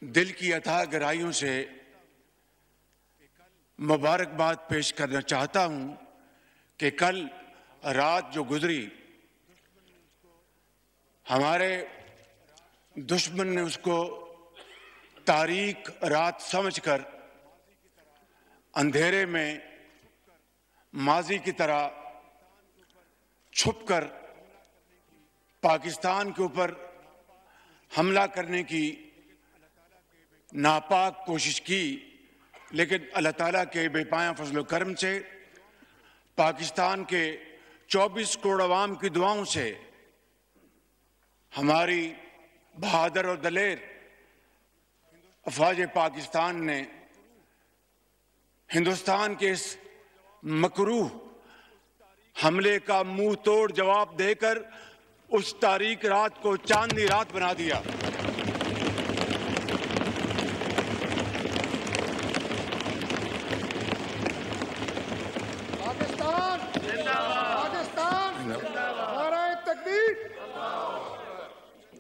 دل کی اتھاہ گہرائیوں سے مبارکباد پیش کرنا چاہتا ہوں کہ کل رات جو گزری ہمارے دشمن نے اس کو تاریک رات سمجھ کر اندھیرے میں ماضی کی طرح چھپ کر پاکستان کے اوپر حملہ کرنے کی ناپاک کوشش کی، لیکن اللہ تعالیٰ کے بے پایاں فضل و کرم سے پاکستان کے 24 کروڑ عوام کی دعاؤں سے ہماری بہادر اور دلیر افواج پاکستان نے ہندوستان کے اس مکروہ حملے کا منہ توڑ جواب دے کر اس تاریک رات کو چاندنی رات بنا دیا۔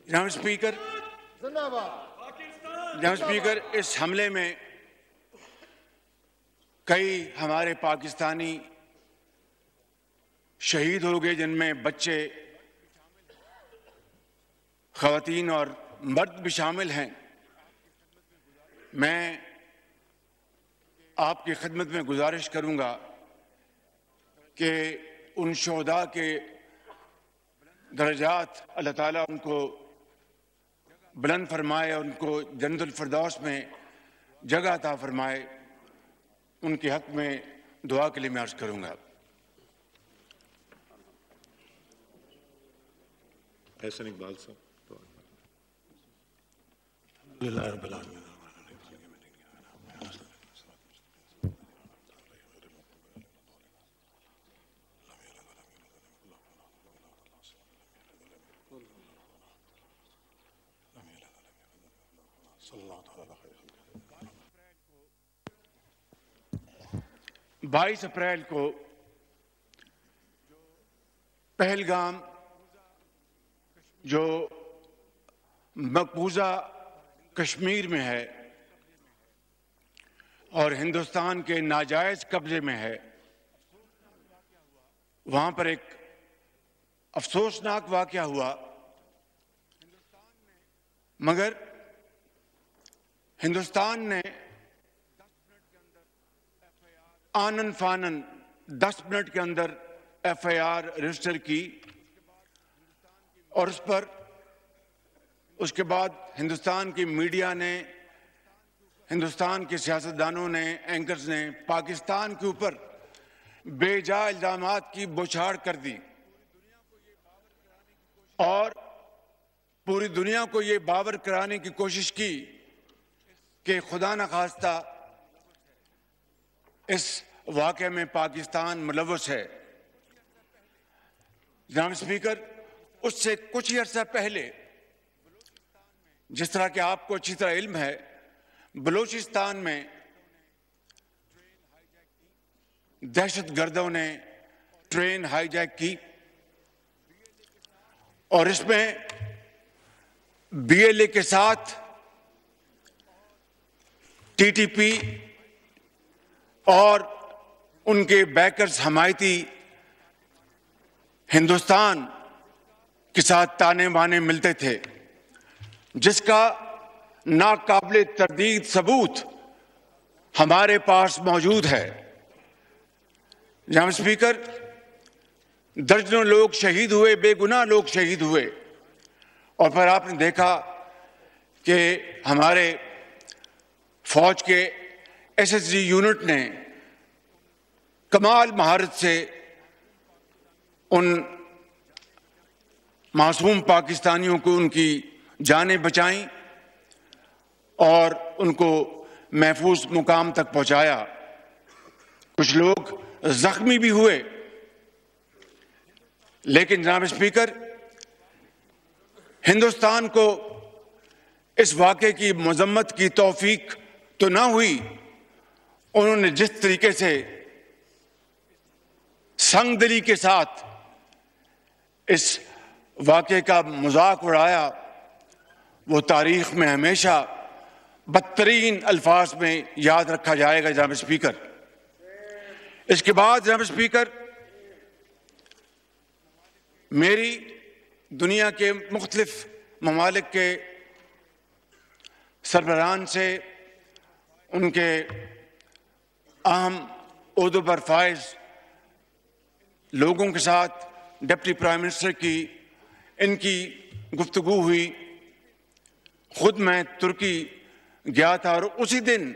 جناب اسپیکر، اس حملے میں کئی ہمارے پاکستانی شہید ہو گئے، جن میں بچے، خواتین اور مرد بھی شامل ہیں۔ میں آپ کی خدمت میں گزارش کروں گا کہ ان شہداء کے درجات اللہ تعالیٰ ان کو بلند فرمائے اور ان کو جنت الفردوس میں جگہ عطا فرمائے۔ ان کے حق میں دعا کے لیے میں عرض کروں گا۔ احسن اقبال صاحب۔ الحمدللہ رب العالمین۔ بائیس اپریل کو پہلگام جو مقبوضہ کشمیر میں ہے اور ہندوستان کے ناجائز قبضے میں ہے، وہاں پر ایک افسوسناک واقعہ ہوا، مگر ہندوستان نے آنن فانن 10 منٹ کے اندر ایف آئی آر رجسٹر کی، اور اس کے بعد ہندوستان کی میڈیا نے، ہندوستان کے سیاستدانوں نے، اینکرز نے پاکستان کے اوپر بے جا الزامات کی بوچھاڑ کر دی اور پوری دنیا کو یہ باور کرانے کی کوشش کی کہ خدا نخواستہ اس واقعے میں پاکستان ملوث ہے۔ جناب اسپیکر، اس سے کچھ ہی عرصہ پہلے، جس طرح کہ آپ کو اچھی طرح علم ہے، بلوچستان میں دہشت گردوں نے ٹرین ہائی جیک کی اور اس میں بی ایل اے کے ساتھ ٹی ٹی پی اور ان کے بیکرز حمایتی ہندوستان کے ساتھ تانے بانے ملتے تھے، جس کا ناقابل تردید ثبوت ہمارے پاس موجود ہے۔ جناب اسپیکر، درجنوں لوگ شہید ہوئے، بے گناہ لوگ شہید ہوئے، اور پھر آپ نے دیکھا کہ ہمارے فوج کے ایس ایس جی یونٹ نے کمال مہارت سے ان معصوم پاکستانیوں کو ان کی جانیں بچائیں اور ان کو محفوظ مقام تک پہنچایا۔ کچھ لوگ زخمی بھی ہوئے، لیکن جناب اسپیکر، ہندوستان کو اس واقعے کی مذمت کی توفیق تو نہ ہوئی۔ انہوں نے جس طریقے سے سنگ دلی کے ساتھ اس واقعے کا مذاق اڑایا، وہ تاریخ میں ہمیشہ بدترین الفاظ میں یاد رکھا جائے گا جناب اسپیکر۔ اس کے بعد جناب اسپیکر، میری دنیا کے مختلف ممالک کے سربراہان سے، ان کے اہم عہدوں پر فائز لوگوں کے ساتھ، ڈپٹی پرائم منسٹر کی ان کی گفتگو ہوئی۔ خود میں ترکی گیا تھا اور اسی دن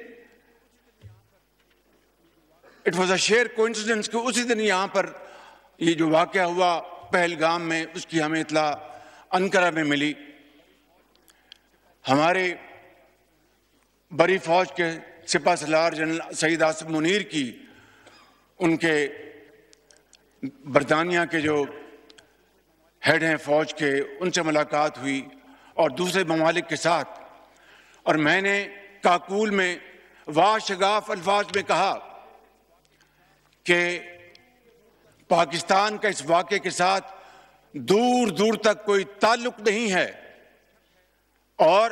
it was a sheer coincidence کہ اسی دن یہاں پر یہ جو واقعہ ہوا پہلگام میں، اس کی ہمیں اطلاع انقرہ میں ملی۔ ہمارے بری فوج کے سپہ سالار جنرل سعید آصف منیر کی ان کے برطانیہ کے جو ہیڈ ہیں فوج کے، ان سے ملاقات ہوئی اور دوسرے ممالک کے ساتھ، اور میں نے کاکول میں واشگاف الفاظ میں کہا کہ پاکستان کا اس واقعے کے ساتھ دور دور تک کوئی تعلق نہیں ہے، اور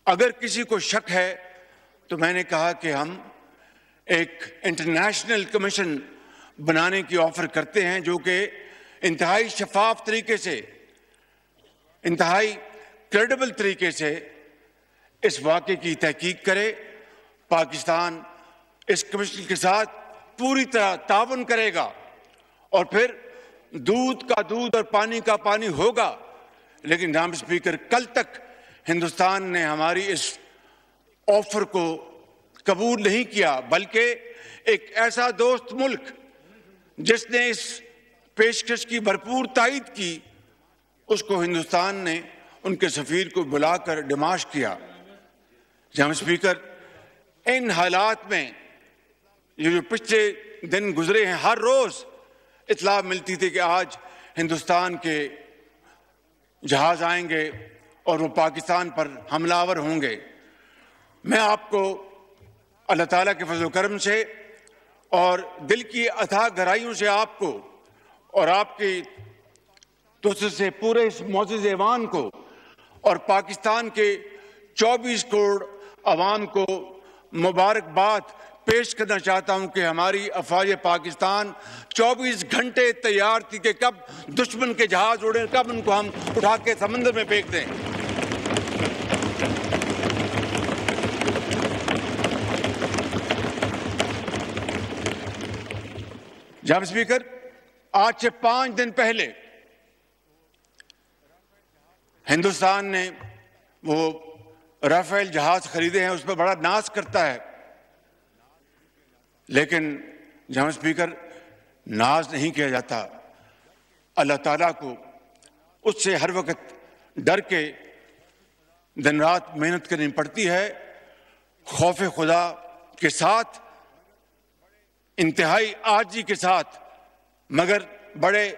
اگر کسی کو شک ہے تو میں نے کہا کہ ہم ایک انٹرنیشنل کمیشن بنانے کی آفر کرتے ہیں جو کہ انتہائی شفاف طریقے سے، انتہائی کریڈیبل طریقے سے اس واقعے کی تحقیق کرے۔ پاکستان اس کمیشن کے ساتھ پوری طرح تعاون کرے گا، اور پھر دودھ کا دودھ اور پانی کا پانی ہوگا۔ لیکن جناب اسپیکر، کل تک ہندوستان نے ہماری اس آفر کو قبول نہیں کیا، بلکہ ایک ایسا دوست ملک جس نے اس پیشکش کی بھرپور تائید کی، اس کو ہندوستان نے ان کے سفیر کو بلا کر ڈماش کیا۔ جناب اسپیکر، ان حالات میں یہ جو پچھلے دن گزرے ہیں، ہر روز اطلاع ملتی تھی کہ آج ہندوستان کے جہاز آئیں گے اور وہ پاکستان پر حملہ آور ہوں گے۔ میں آپ کو اللہ تعالیٰ کے فضل و کرم سے اور دل کی اتھاہ گہرائیوں سے آپ کو اور آپ کی توسط سے پورے اس معزز ایوان کو اور پاکستان کے 24 کروڑ عوام کو مبارکباد پیش کرنا چاہتا ہوں کہ ہماری افواج پاکستان 24 گھنٹے تیار تھی کہ کب دشمن کے جہاز اڑیں، کب ان کو ہم اٹھا کے سمندر میں پھینک دیں۔ جناب اسپیکر، آج سے 5 دن پہلے ہندوستان نے وہ رافیل جہاز خریدے ہیں، اس پہ بڑا ناز کرتا ہے، لیکن جناب اسپیکر، ناز نہیں کیا جاتا۔ اللہ تعالیٰ کو اس سے ہر وقت ڈر کے دن رات محنت کرنی پڑتی ہے، خوف خدا کے ساتھ، انتہائی عاجزی کے ساتھ، مگر بڑے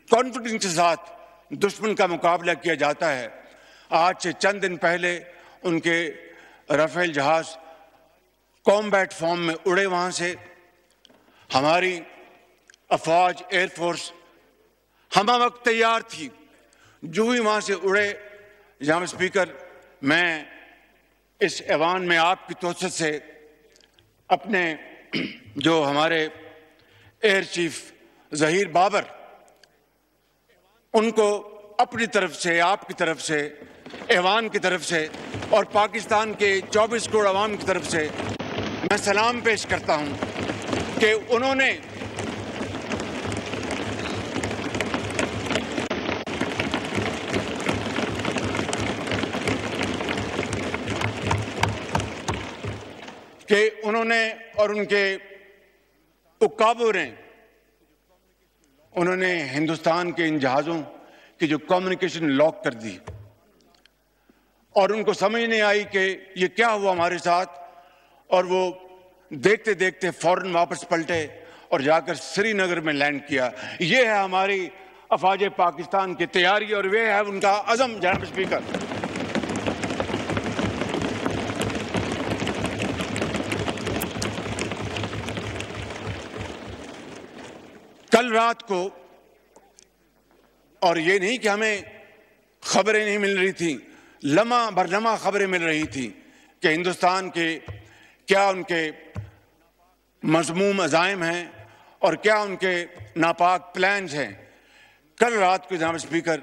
کانفیڈنس کے ساتھ دشمن کا مقابلہ کیا جاتا ہے۔ آج سے چند دن پہلے ان کے رافیل جہاز کامبیٹ فارم میں اڑے، وہاں سے ہماری افواج ایئر فورس ہمہ وقت تیار تھی۔ جو ہی وہاں سے اڑے، جناب اسپیکر، میں اس ایوان میں آپ کی توسط سے اپنے جو ہمارے ایئر چیف ظہیر بابر، ان کو اپنی طرف سے، آپ کی طرف سے، ایوان کی طرف سے اور پاکستان کے 24 کروڑ عوام کی طرف سے میں سلام پیش کرتا ہوں کہ انہوں نے اور ان کے اکابوں نے انہوں نے ہندوستان کے ان جہازوں کی جو کمیونیکیشن لاک کر دی، اور ان کو سمجھ نہیں آئی کہ یہ کیا ہوا ہمارے ساتھ، اور وہ دیکھتے دیکھتے فوراً واپس پلٹے اور جا کر سری نگر میں لینڈ کیا۔ یہ ہے ہماری افواج پاکستان کی تیاری اور یہ ہے ان کا عزم۔ جناب اسپیکر، کل رات کو، اور یہ نہیں کہ ہمیں خبریں نہیں مل رہی تھیں، لمحہ بر لمحہ خبریں مل رہی تھیں کہ ہندوستان کے کیا ان کے مذموم عزائم ہیں اور کیا ان کے ناپاک پلانز ہیں. کل رات کو جناب اسپیکر